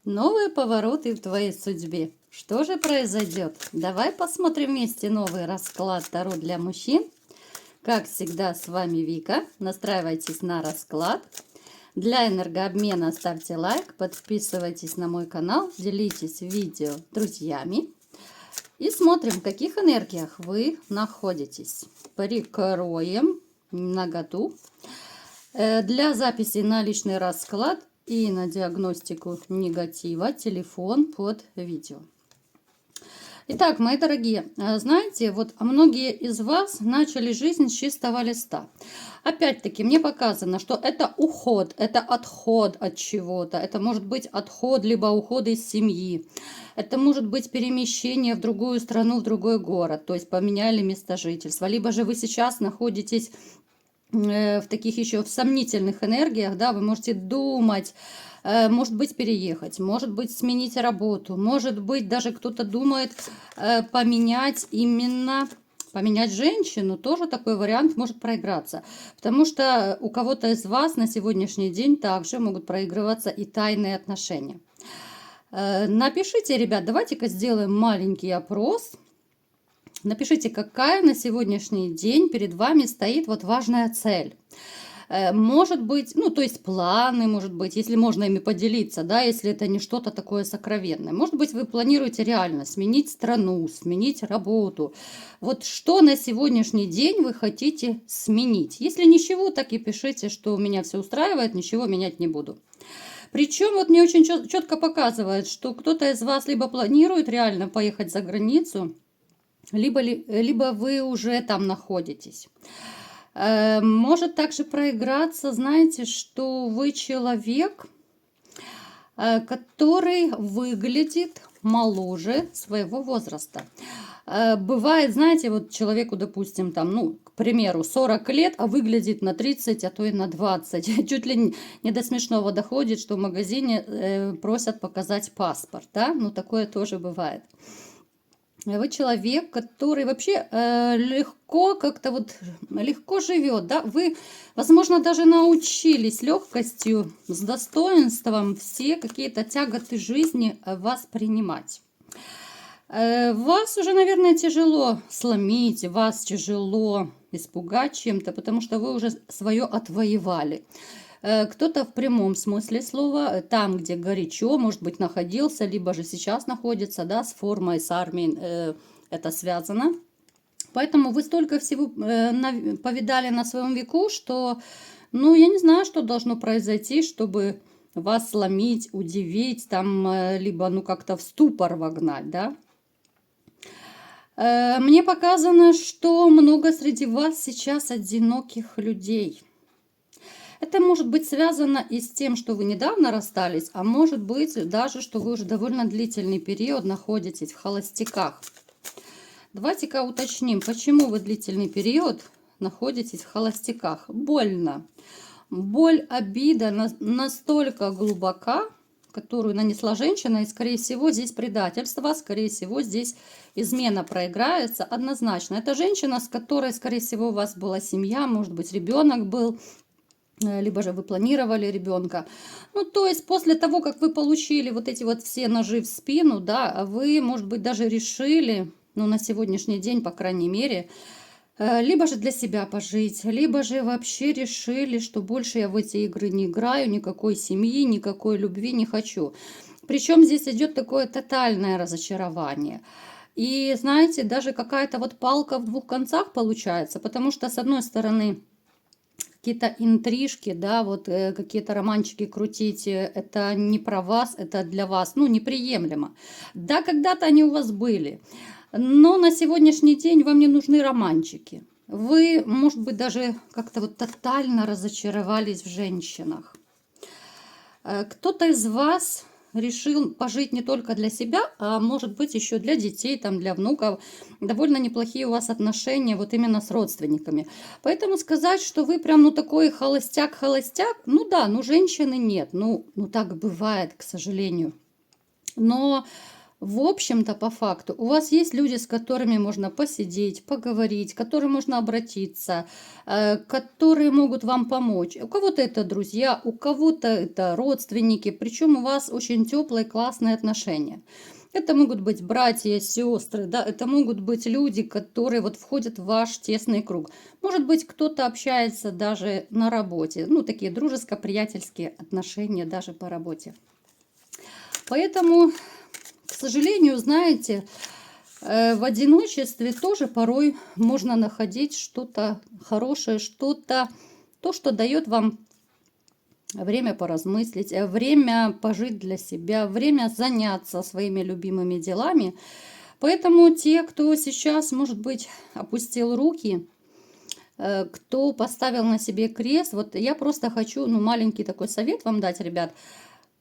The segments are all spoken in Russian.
Новые повороты в твоей судьбе. Что же произойдет? Давай посмотрим вместе новый расклад Таро для мужчин. Как всегда, с вами Вика. Настраивайтесь на расклад. Для энергообмена ставьте лайк, подписывайтесь на мой канал, делитесь видео с друзьями. И смотрим, в каких энергиях вы находитесь. Прикроем наготу. Для записи на личный расклад и на диагностику негатива телефон под видео. Итак, мои дорогие, знаете, вот многие из вас начали жизнь с чистого листа. Опять-таки, мне показано, что это уход, это отход от чего-то. Это может быть отход, либо уход из семьи. Это может быть перемещение в другую страну, в другой город. То есть поменяли место жительства. Либо же вы сейчас находитесь в таких еще в сомнительных энергиях, да, вы можете думать, может быть, переехать, может быть, сменить работу, может быть, даже кто-то думает поменять женщину, тоже такой вариант может проиграться. Потому что у кого-то из вас на сегодняшний день также могут проигрываться и тайные отношения. Напишите, ребят, давайте-ка сделаем маленький опрос. Напишите, какая на сегодняшний день перед вами стоит вот важная цель. Может быть, ну, то есть планы, может быть, если можно ими поделиться, да, если это не что-то такое сокровенное. Может быть, вы планируете реально сменить страну, сменить работу. Вот что на сегодняшний день вы хотите сменить? Если ничего, так и пишите, что у меня все устраивает, ничего менять не буду. Причем вот мне очень четко показывает, что кто-то из вас либо планирует реально поехать за границу, либо вы уже там находитесь. Может также проиграться, знаете, что вы человек, который выглядит моложе своего возраста. Бывает, знаете, вот человеку, допустим, там, ну, к примеру, 40 лет, а выглядит на 30, а то и на 20. Чуть ли не до смешного доходит, что в магазине просят показать паспорт, да, ну, такое тоже бывает. Вы человек, который вообще легко как-то вот легко живет, да? Вы, возможно, даже научились легкостью, с достоинством все какие-то тяготы жизни воспринимать. Вас уже, наверное, тяжело сломить, вас тяжело испугать чем-то, потому что вы уже свое отвоевали. Кто-то в прямом смысле слова, там, где горячо, может быть, находился, либо же сейчас находится, да, с формой, с армией это связано. Поэтому вы столько всего повидали на своем веку, что, ну, я не знаю, что должно произойти, чтобы вас сломить, удивить, там, либо, ну, как-то в ступор вогнать, да. Мне показано, что много среди вас сейчас одиноких людей. Это может быть связано и с тем, что вы недавно расстались, а может быть даже, что вы уже довольно длительный период находитесь в холостяках. Давайте-ка уточним, почему вы длительный период находитесь в холостяках. Больно. Боль, обида настолько глубока, которую нанесла женщина, и, скорее всего, здесь предательство, скорее всего, здесь измена проиграется однозначно. Это женщина, с которой, скорее всего, у вас была семья, может быть, ребенок был, либо же вы планировали ребенка. Ну, то есть после того, как вы получили вот эти вот все ножи в спину, да, вы, может быть, даже решили, ну, на сегодняшний день, по крайней мере, либо же для себя пожить, либо же вообще решили, что больше я в эти игры не играю, никакой семьи, никакой любви не хочу. Причем здесь идет такое тотальное разочарование. И, знаете, даже какая-то вот палка в двух концах получается, потому что, с одной стороны, какие-то интрижки, да, вот какие-то романчики крутить, это не про вас, это для вас, ну, неприемлемо. Да, когда-то они у вас были, но на сегодняшний день вам не нужны романчики. Вы, может быть, даже как-то вот тотально разочаровались в женщинах. Кто-то из вас решил пожить не только для себя, а может быть еще для детей, там, для внуков. Довольно неплохие у вас отношения вот именно с родственниками. Поэтому сказать, что вы прям ну такой холостяк, ну да, ну женщины нет. Ну так бывает, к сожалению. Но В общем-то, по факту, у вас есть люди, с которыми можно посидеть, поговорить, к которым можно обратиться, которые могут вам помочь. У кого-то это друзья, у кого-то это родственники, причем у вас очень теплые, классные отношения. Это могут быть братья, сестры, да, это могут быть люди, которые вот входят в ваш тесный круг. Может быть, кто-то общается даже на работе, ну, такие дружеско-приятельские отношения даже по работе. Поэтому, к сожалению, знаете, в одиночестве тоже порой можно находить что-то хорошее, что-то, то, что дает вам время поразмыслить, время пожить для себя, время заняться своими любимыми делами. Поэтому те, кто сейчас, может быть, опустил руки, кто поставил на себе крест, вот я просто хочу, ну, маленький такой совет вам дать, ребят.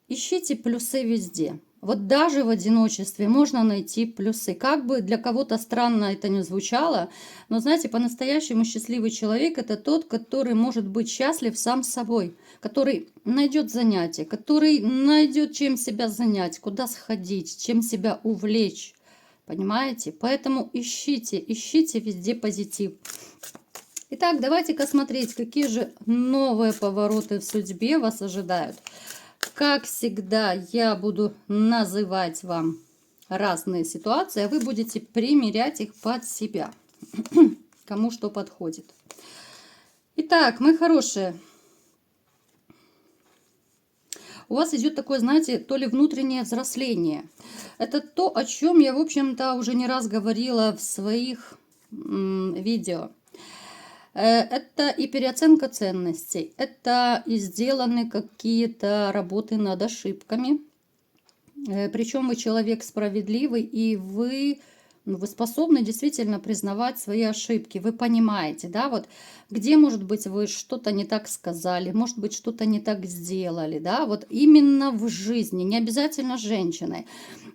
Ищите плюсы везде. Вот даже в одиночестве можно найти плюсы. Как бы для кого-то странно это не звучало, но, знаете, по-настоящему счастливый человек – это тот, который может быть счастлив сам собой, который найдет занятие, который найдет, чем себя занять, куда сходить, чем себя увлечь. Понимаете? Поэтому ищите везде позитив. Итак, давайте-ка смотреть, какие же новые повороты в судьбе вас ожидают. Как всегда, я буду называть вам разные ситуации, а вы будете примерять их под себя, кому что подходит. Итак, мои хорошие, у вас идет такое, знаете, то ли внутреннее взросление. Это то, о чем я, в общем-то, уже не раз говорила в своих видео. Это и переоценка ценностей, это и сделаны какие-то работы над ошибками. Причем вы человек справедливый, и вы способны действительно признавать свои ошибки. Вы понимаете, да, вот где, может быть, вы что-то не так сказали, может быть, что-то не так сделали, да, вот именно в жизни, не обязательно с женщиной.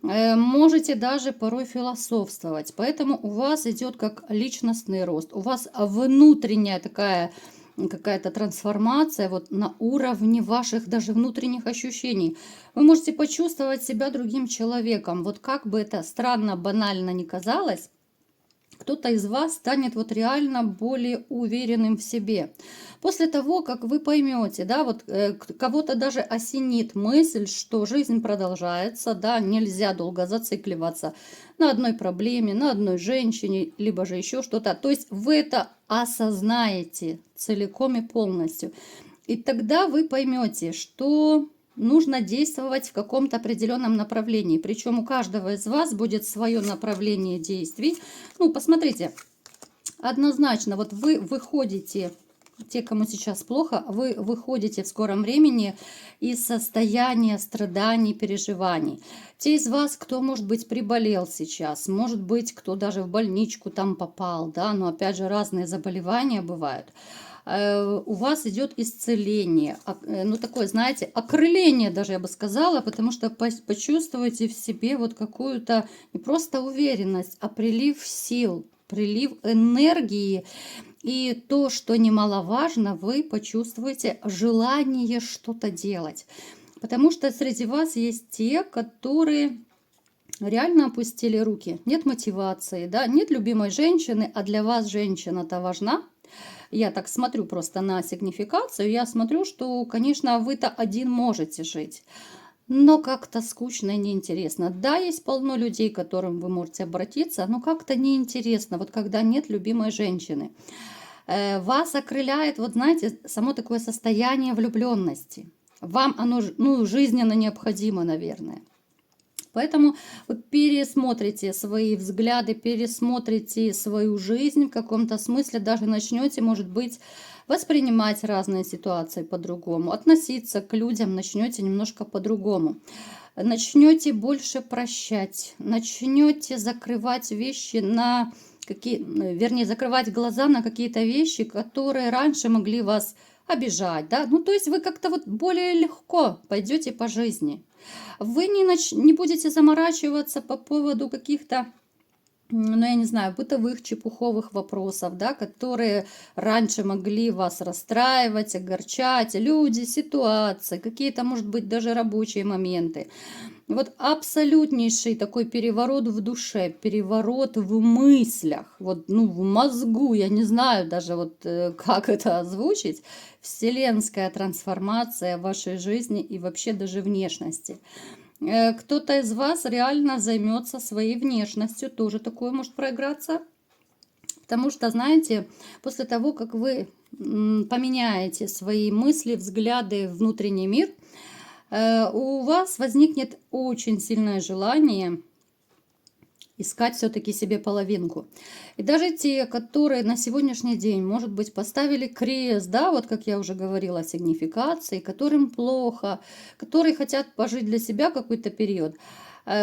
Можете даже порой философствовать. Поэтому у вас идет как личностный рост. У вас внутренняя такая какая-то трансформация вот на уровне ваших даже внутренних ощущений. Вы можете почувствовать себя другим человеком. Вот как бы это странно, банально не казалось, кто-то из вас станет вот реально более уверенным в себе. После того, как вы поймете, да, вот кого-то даже осенит мысль, что жизнь продолжается, да, нельзя долго зацикливаться на одной проблеме, на одной женщине, либо же еще что-то. То есть вы это осознаете целиком и полностью. И тогда вы поймете, что нужно действовать в каком-то определенном направлении. Причем у каждого из вас будет свое направление действий. Ну, посмотрите, однозначно, вот вы выходите, те, кому сейчас плохо, вы выходите в скором времени из состояния страданий, переживаний. Те из вас, кто, может быть, приболел сейчас, может быть, кто даже в больничку там попал, да, но опять же разные заболевания бывают. У вас идет исцеление, ну такое, знаете, окрыление даже, я бы сказала, потому что почувствуете в себе вот какую-то не просто уверенность, а прилив сил, прилив энергии. И то, что немаловажно, вы почувствуете желание что-то делать. Потому что среди вас есть те, которые реально опустили руки. Нет мотивации, да, нет любимой женщины, а для вас женщина-то важна. Я так смотрю просто на сигнификацию, я смотрю, что, конечно, вы-то один можете жить, но как-то скучно и неинтересно. Да, есть полно людей, к которым вы можете обратиться, но как-то неинтересно, вот когда нет любимой женщины. Вас окрыляет, вот знаете, само такое состояние влюбленности. Вам оно, ну, жизненно необходимо, наверное. Поэтому вы пересмотрите свои взгляды, пересмотрите свою жизнь в каком-то смысле, даже начнете, может быть, воспринимать разные ситуации по-другому, относиться к людям начнете немножко по-другому. Начнете больше прощать, начнете закрывать вещи на вернее, закрывать глаза на какие-то вещи, которые раньше могли вас обижать, да, ну, то есть вы как-то вот более легко пойдете по жизни. Вы не будете заморачиваться по поводу каких-то ну, я не знаю, бытовых, чепуховых вопросов, да, которые раньше могли вас расстраивать, огорчать, люди, ситуации, какие-то, может быть, даже рабочие моменты. Вот абсолютнейший такой переворот в душе, переворот в мыслях, вот, ну, в мозгу, я не знаю даже вот, как это озвучить, вселенская трансформация в вашей жизни и вообще даже внешности. Кто-то из вас реально займется своей внешностью, тоже такое может проиграться. Потому что, знаете, после того, как вы поменяете свои мысли, взгляды, внутренний мир, у вас возникнет очень сильное желание искать все-таки себе половинку. И даже те, которые на сегодняшний день, может быть, поставили крест, да, вот как я уже говорила о сигнификации, которым плохо, которые хотят пожить для себя какой-то период,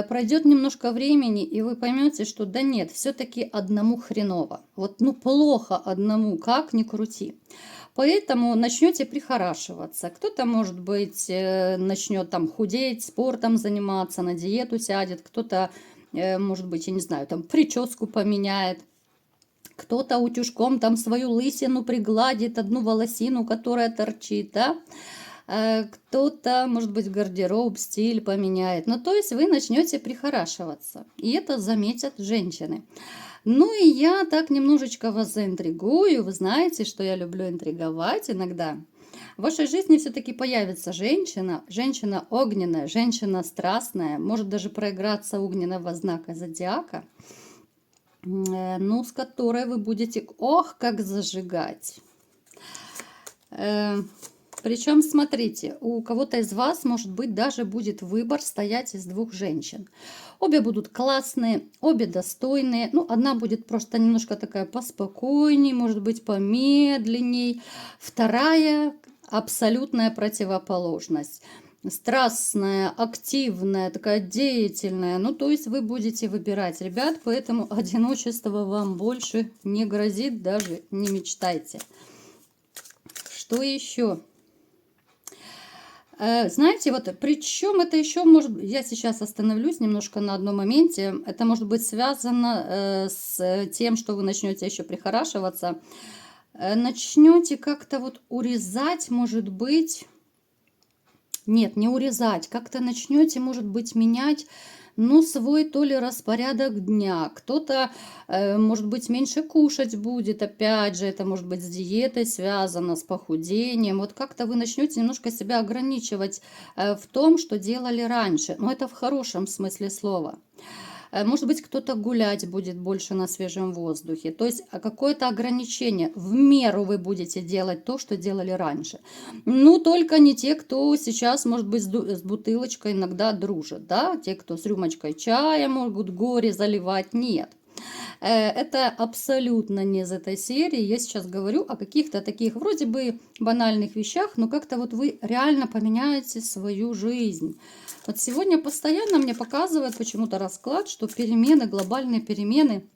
пройдет немножко времени, и вы поймете, что да нет, все-таки одному хреново. Вот ну плохо одному, как ни крути. Поэтому начнете прихорашиваться. Кто-то, может быть, начнет там худеть, спортом заниматься, на диету сядет, кто-то, может быть, я не знаю, там прическу поменяет. Кто-то утюжком там свою лысину пригладит, одну волосину, которая торчит, да? Кто-то, может быть, гардероб, стиль поменяет. Ну, то есть вы начнете прихорашиваться. И это заметят женщины. Ну и я так немножечко вас заинтригую. Вы знаете, что я люблю интриговать иногда. В вашей жизни все-таки появится женщина, женщина огненная, женщина страстная, может даже проиграться огненного знака зодиака, ну, с которой вы будете, ох, как зажигать. Причем, смотрите, у кого-то из вас, может быть, даже будет выбор стоять из двух женщин. Обе будут классные, обе достойные. Ну, одна будет просто немножко такая поспокойней, может быть, помедленней. Вторая абсолютная противоположность. Страстная, активная, такая деятельная. Ну, то есть вы будете выбирать, ребят, поэтому одиночество вам больше не грозит, даже не мечтайте. Что еще? Знаете, вот причем это еще может, я сейчас остановлюсь немножко на одном моменте, это может быть связано с тем, что вы начнете еще прихорашиваться, начнете как-то вот урезать, может быть, нет, не урезать, как-то начнете, может быть, менять, ну, свой то ли распорядок дня. Кто-то, может быть, меньше кушать будет, опять же, это может быть с диетой связано, с похудением. Вот как-то вы начнете немножко себя ограничивать в том, что делали раньше. Но это в хорошем смысле слова. Может быть, кто-то гулять будет больше на свежем воздухе. То есть какое-то ограничение. В меру вы будете делать то, что делали раньше. Ну, только не те, кто сейчас, может быть, с бутылочкой иногда дружит. Да? Те, кто с рюмочкой чая могут горе заливать. Нет. Это абсолютно не из этой серии. Я сейчас говорю о каких-то таких вроде бы банальных вещах, но как-то вот вы реально поменяете свою жизнь. Вот сегодня постоянно мне показывает почему-то расклад, что перемены, глобальные перемены,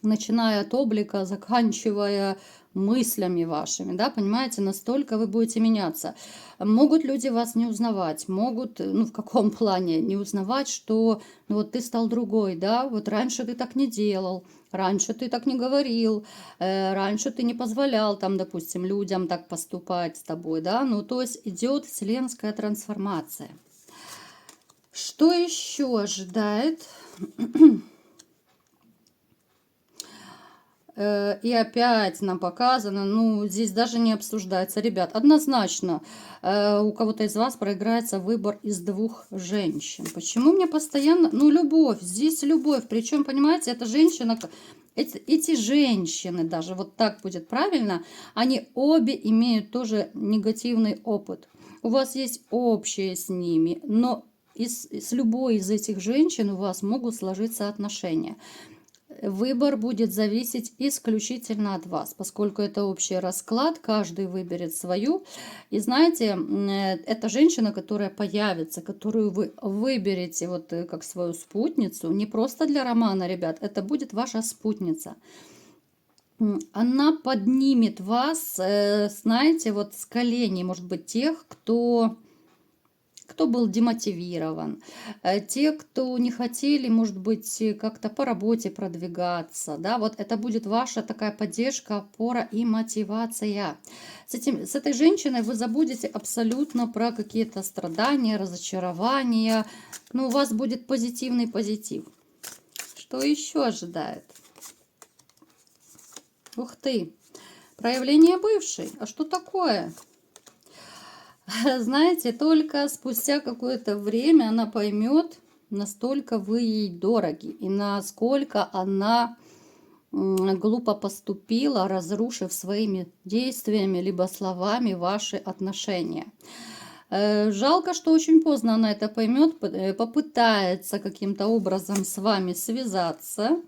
начиная от облика, заканчивая мыслями вашими, да, понимаете, настолько вы будете меняться. Могут люди вас не узнавать, могут, ну, в каком плане, не узнавать, что, ну, вот ты стал другой, да, вот раньше ты так не делал, раньше ты так не говорил, раньше ты не позволял, там, допустим, людям так поступать с тобой, да, ну, то есть идет вселенская трансформация. Что еще ожидает? И опять нам показано, ну, здесь даже не обсуждается. Ребят, однозначно у кого-то из вас проиграется выбор из двух женщин. Почему мне постоянно... Ну, любовь, здесь любовь. Причем, понимаете, эта женщина... Эти женщины, даже вот так будет правильно, они обе имеют тоже негативный опыт. У вас есть общее с ними, но с любой из этих женщин у вас могут сложиться отношения. Выбор будет зависеть исключительно от вас, поскольку это общий расклад, каждый выберет свою. И знаете, эта женщина, которая появится, которую вы выберете вот как свою спутницу, не просто для романа, ребят, это будет ваша спутница. Она поднимет вас, знаете, вот с коленей, может быть, тех, кто кто был демотивирован, те, кто не хотели, может быть, как-то по работе продвигаться, да, вот это будет ваша такая поддержка, опора и мотивация. С этой женщиной вы забудете абсолютно про какие-то страдания, разочарования, но у вас будет позитивный позитив. Что еще ожидает? Ух ты! Проявление бывшей. А что такое? Знаете, только спустя какое-то время она поймет, настолько вы ей дороги и насколько она глупо поступила, разрушив своими действиями либо словами ваши отношения. Жалко, что очень поздно она это поймет, попытается каким-то образом с вами связаться.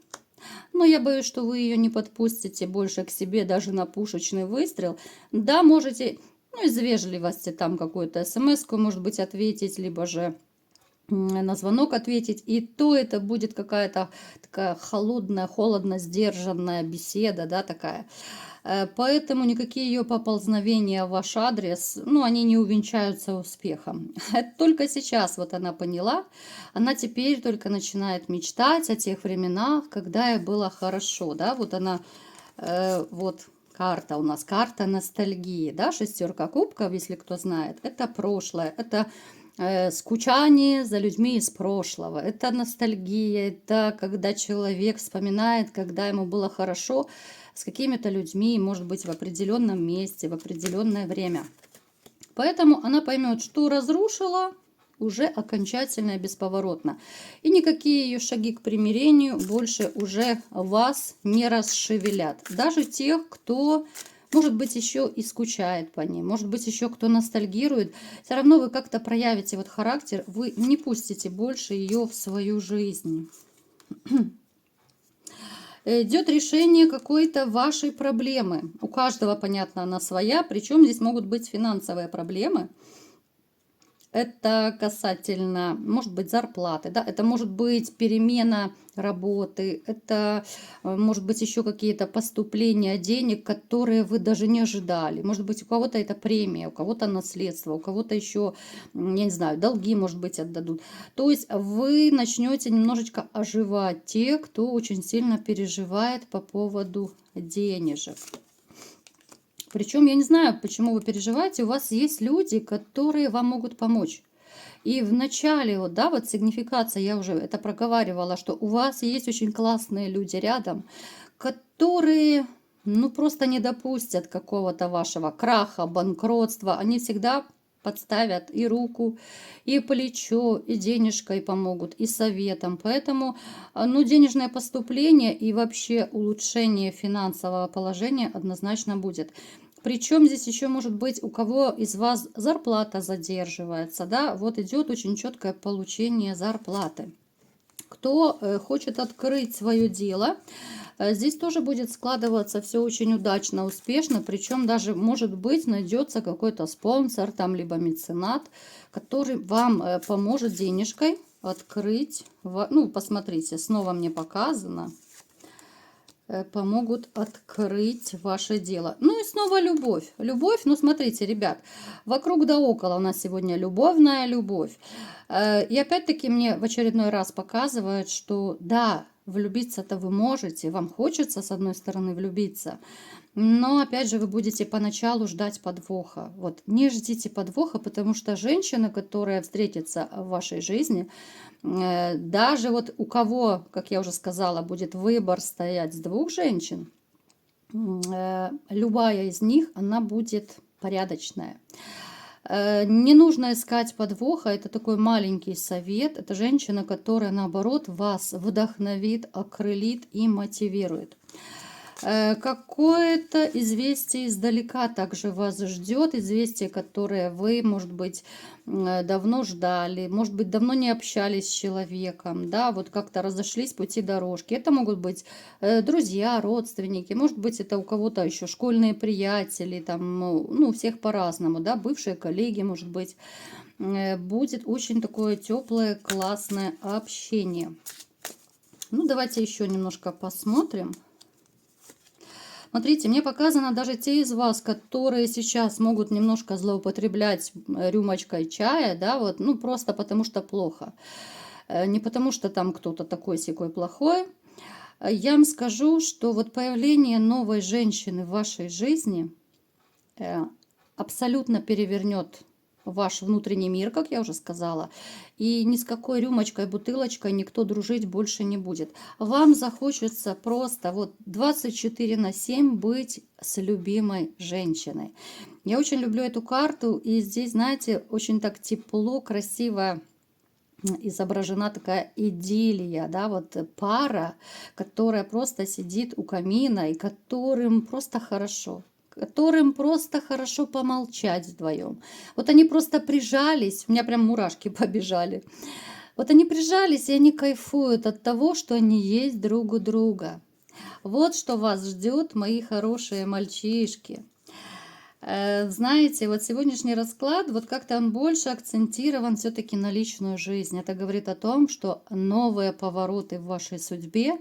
Но я боюсь, что вы ее не подпустите больше к себе даже на пушечный выстрел. Да, можете, ну, из вежливости там какую-то смс-ку, может быть, ответить, либо же на звонок ответить. И то это будет какая-то такая холодная, холодно сдержанная беседа, да, такая. Поэтому никакие ее поползновения в ваш адрес, ну, они не увенчаются успехом. Это только сейчас вот она поняла, она теперь только начинает мечтать о тех временах, когда ей было хорошо, да, вот она, вот карта у нас, карта ностальгии, да, шестерка кубков, если кто знает, это прошлое, это скучание за людьми из прошлого, это ностальгия, это когда человек вспоминает, когда ему было хорошо с какими-то людьми, может быть, в определенном месте, в определенное время. Поэтому она поймет, что разрушила уже окончательно и бесповоротно. И никакие ее шаги к примирению больше уже вас не расшевелят. Даже тех, кто, может быть, еще и скучает по ней, может быть, еще кто ностальгирует, все равно вы как-то проявите вот характер, вы не пустите больше ее в свою жизнь. Идет решение какой-то вашей проблемы. У каждого, понятно, она своя, причем здесь могут быть финансовые проблемы. Это касательно, может быть, зарплаты, да, это может быть перемена работы, это может быть еще какие-то поступления денег, которые вы даже не ожидали. Может быть, у кого-то это премия, у кого-то наследство, у кого-то еще, я не знаю, долги, может быть, отдадут. То есть вы начнете немножечко оживать те, кто очень сильно переживает по поводу денежек. Причем я не знаю, почему вы переживаете, у вас есть люди, которые вам могут помочь. И в начале, вот, да, вот сигнификация, я уже это проговаривала, что у вас есть очень классные люди рядом, которые, ну, просто не допустят какого-то вашего краха, банкротства. Они всегда подставят и руку, и плечо, и денежкой помогут, и советом. Поэтому, ну, денежное поступление и вообще улучшение финансового положения однозначно будет. Причем здесь еще может быть, у кого из вас зарплата задерживается, да, вот идет очень четкое получение зарплаты. Кто хочет открыть свое дело, здесь тоже будет складываться все очень удачно, успешно, причем даже, может быть, найдется какой-то спонсор, там, либо меценат, который вам поможет денежкой открыть, ну, посмотрите, снова мне показано, помогут открыть ваше дело. Ну и снова любовь. Любовь, ну смотрите, ребят, вокруг да около у нас сегодня любовная любовь. И опять-таки мне в очередной раз показывают, что да, влюбиться-то вы можете, вам хочется с одной стороны влюбиться, но опять же вы будете поначалу ждать подвоха. Вот не ждите подвоха, потому что женщина, которая встретится в вашей жизни, даже вот у кого, как я уже сказала, будет выбор стоять с двух женщин, любая из них, она будет порядочная. Не нужно искать подвоха, это такой маленький совет. Это женщина, которая, наоборот, вас вдохновит, окрылит и мотивирует. Какое-то известие издалека также вас ждет, известие, которое вы, может быть, давно ждали, может быть, давно не общались с человеком, да, вот как-то разошлись пути дорожки. Это могут быть друзья, родственники, может быть, это у кого-то еще школьные приятели, там, ну, у всех по-разному, да, бывшие коллеги, может быть. Будет очень такое теплое, классное общение. Ну, давайте еще немножко посмотрим. Смотрите, мне показано даже те из вас, которые сейчас могут немножко злоупотреблять рюмочкой чая, да, вот, ну, просто потому что плохо. Не потому что там кто-то такой-сякой плохой. Я вам скажу, что вот появление новой женщины в вашей жизни абсолютно перевернет ваш внутренний мир, как я уже сказала, и ни с какой рюмочкой, бутылочкой никто дружить больше не будет. Вам захочется просто вот 24/7 быть с любимой женщиной. Я очень люблю эту карту, и здесь, знаете, очень так тепло, красиво изображена такая идиллия, да, вот пара, которая просто сидит у камина и которым просто хорошо, которым просто хорошо помолчать вдвоем. Вот они просто прижались, у меня прям мурашки побежали. Вот они прижались, и они кайфуют от того, что они есть друг у друга. Вот что вас ждет, мои хорошие мальчишки. Знаете, вот сегодняшний расклад, вот как-то он больше акцентирован все-таки на личную жизнь. Это говорит о том, что новые повороты в вашей судьбе,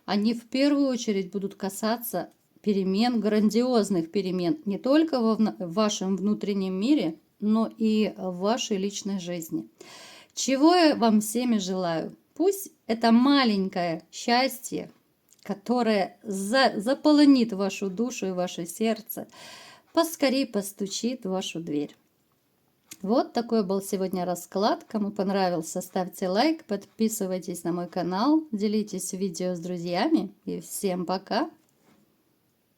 они в первую очередь будут касаться перемен, грандиозных перемен, не только в вашем внутреннем мире, но и в вашей личной жизни. Чего я вам всеми желаю? Пусть это маленькое счастье, которое заполонит вашу душу и ваше сердце, поскорее постучит в вашу дверь. Вот такой был сегодня расклад. Кому понравился, ставьте лайк, подписывайтесь на мой канал, делитесь видео с друзьями. И всем пока!